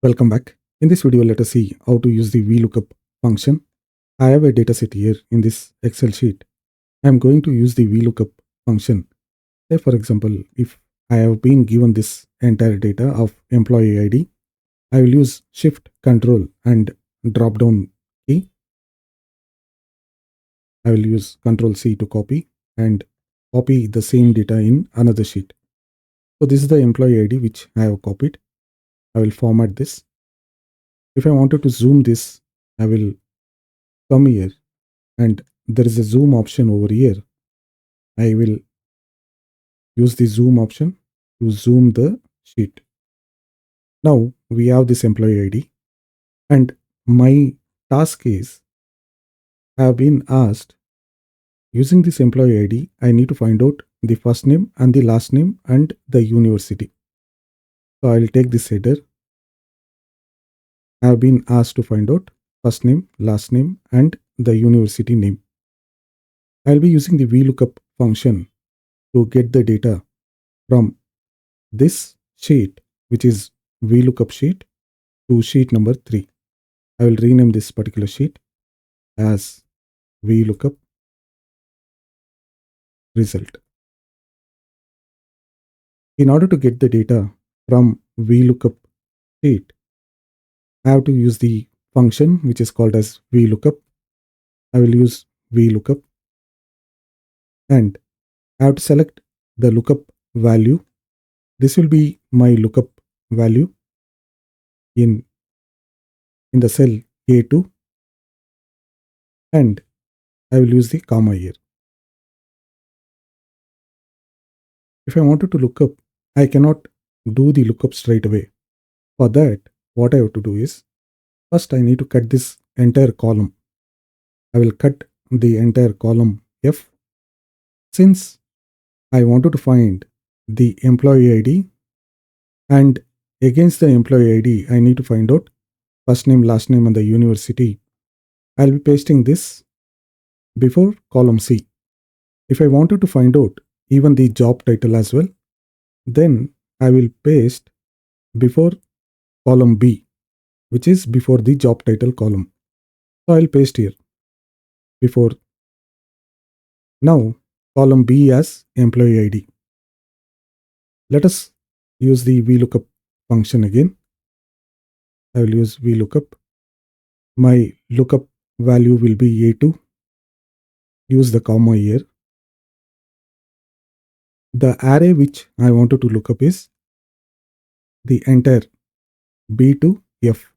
Welcome back. In this video, let us see how to use the VLOOKUP function. I have a dataset here in this Excel sheet. I am going to use the VLOOKUP function. Say for example, if I have been given this entire data of employee ID, I will use Shift Control and drop down key. I will use Control C to copy and copy the same data in another sheet. So this is the employee ID which I have copied. I will format this. If I wanted to zoom this, I will come here and there is a zoom option over here. I will use the zoom option to zoom the sheet. Now we have this employee ID and my task is I have been asked using this employee ID, I need to find out the first name and the last name and the university. So I will take this header. I have been asked to find out first name, last name and the university name. I will be using the VLOOKUP function to get the data from this sheet, which is VLOOKUP sheet, to sheet number 3. I will rename this particular sheet as VLOOKUP result. In order to get the data from VLOOKUP sheet, I have to use the function which is called as VLOOKUP. I will use VLOOKUP and I have to select the lookup value. This will be my lookup value in the cell A2 and I will use the comma here. If I wanted to look up, I cannot do the lookup straight away. For that, what I have to do is, first I need to cut this entire column. I will cut the entire column F. Since I wanted to find the employee ID and against the employee ID, I need to find out first name, last name and the university. I'll be pasting this before column C. If I wanted to find out even the job title as well, then I will paste before column B, which is before the job title column. So I'll paste here before. Now column B as employee ID. Let us use the VLOOKUP function again. I will use VLOOKUP. My lookup value will be A2. Use the comma here. The array which I wanted to look up is the entire B to F.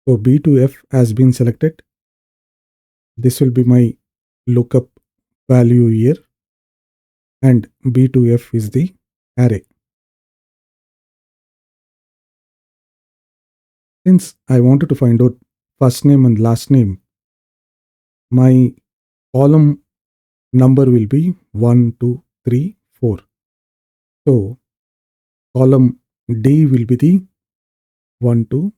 So B to F has been selected. This will be my lookup value here and B to F is the array. Since I wanted to find out first name and last name, my column number will be 1, 2, 3, 4. So column D will be the 1, 2,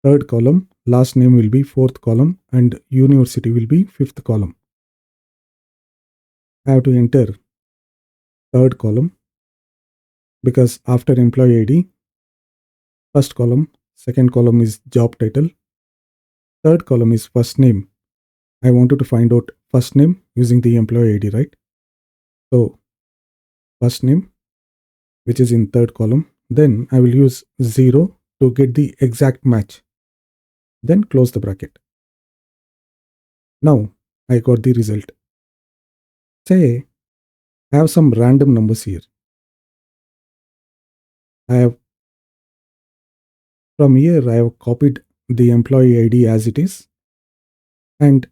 third column, last name will be fourth column and university will be fifth column. I have to enter third column because after employee ID, first column, second column is job title, third column is first name. I wanted to find out first name using the employee ID, right? So first name, which is in third column, then I will use 0 to get the exact match. Then close the bracket. Now I got the result. Say I have some random numbers here. From here I have copied the employee ID as it is. And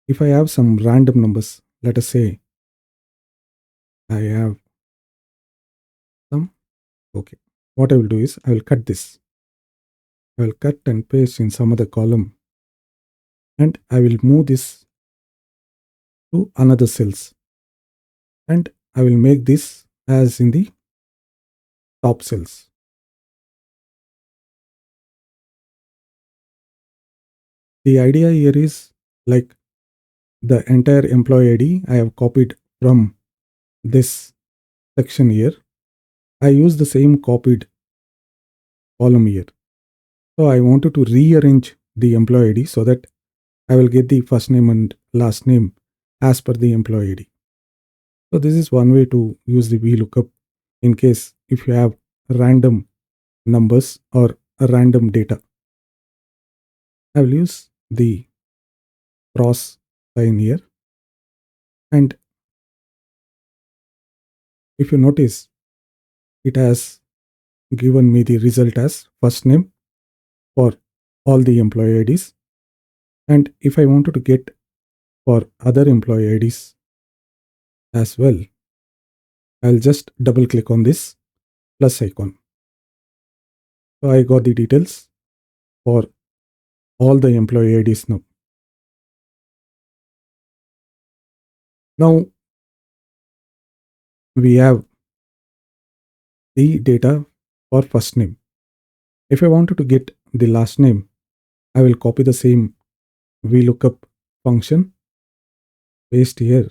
if I have some random numbers, let us say I have some, okay. What I will do is I will cut this. I will cut and paste in some other column and I will move this to another cells and I will make this as in the top cells. The idea here is like the entire employee ID I have copied from this section here. I use the same copied column here. So I wanted to rearrange the employee ID so that I will get the first name and last name as per the employee ID. So this is one way to use the VLOOKUP in case if you have random numbers or a random data. I will use the cross sign here, and if you notice, it has given me the result as first name for all the employee IDs. And if I wanted to get for other employee IDs as well, I'll just double click on this plus icon. So I got the details for all the employee IDs now. Now we have the data for first name. If I wanted to get the last name, I will copy the same VLOOKUP function, paste here.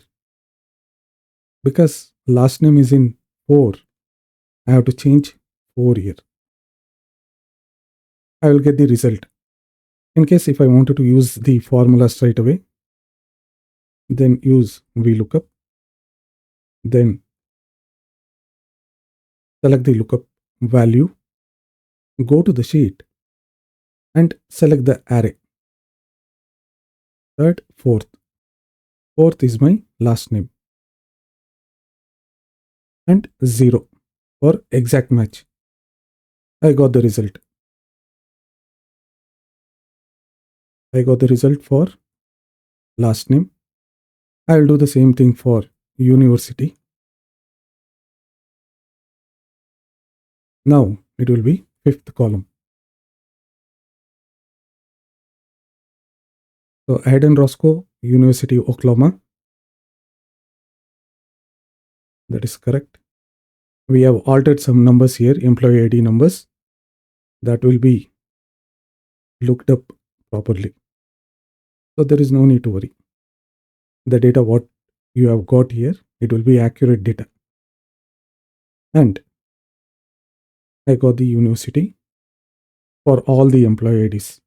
Because last name is in 4, I have to change 4 here. I will get the result. In case if I wanted to use the formula straight away, then use VLOOKUP, then select the lookup value, go to the sheet and select the array. Third, fourth. Fourth is my last name. And 0 for exact match. I got the result. I got the result for last name. I will do the same thing for university. Now it will be fifth column. So Hayden Roscoe, University of Oklahoma. That is correct. We have altered some numbers here, employee ID numbers. That will be looked up properly. So there is no need to worry. The data what you have got here, it will be accurate data. And I got the university for all the employee IDs.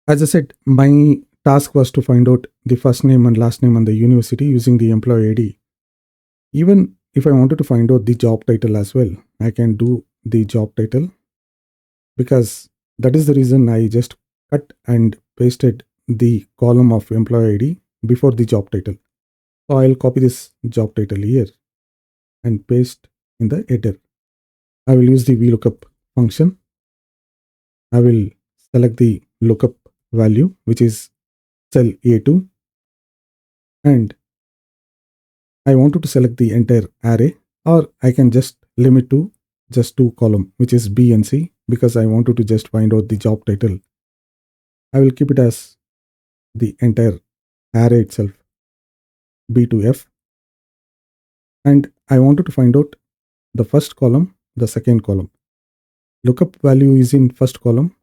As I said, my task was to find out the first name and last name and the university using the employee ID. Even if I wanted to find out the job title as well, I can do the job title, because that is the reason I just cut and pasted the column of employee ID before the job title. So I'll copy this job title here and paste in the header. I will use the VLOOKUP function. I will select the lookup value, which is cell A2, and I wanted to select the entire array, or I can just limit to just 2 column, which is B and C, because I wanted to just find out the job title. I will keep it as the entire array itself, B to F, and I wanted to find out the first column, the second column. Lookup value is in first column,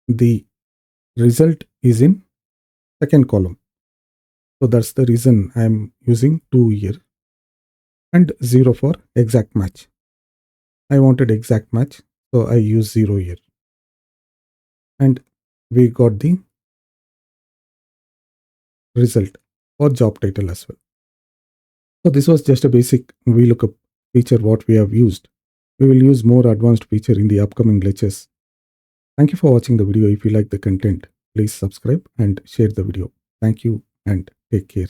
the result is in second column. So that's the reason I'm using 2 here, and 0 for exact match. I wanted exact match, so I use 0 here. And we got the result for job title as well. So this was just a basic VLOOKUP feature what we have used. We will use more advanced feature in the upcoming lectures. Thank you for watching the video. If you like the content, please subscribe and share the video. Thank you and take care.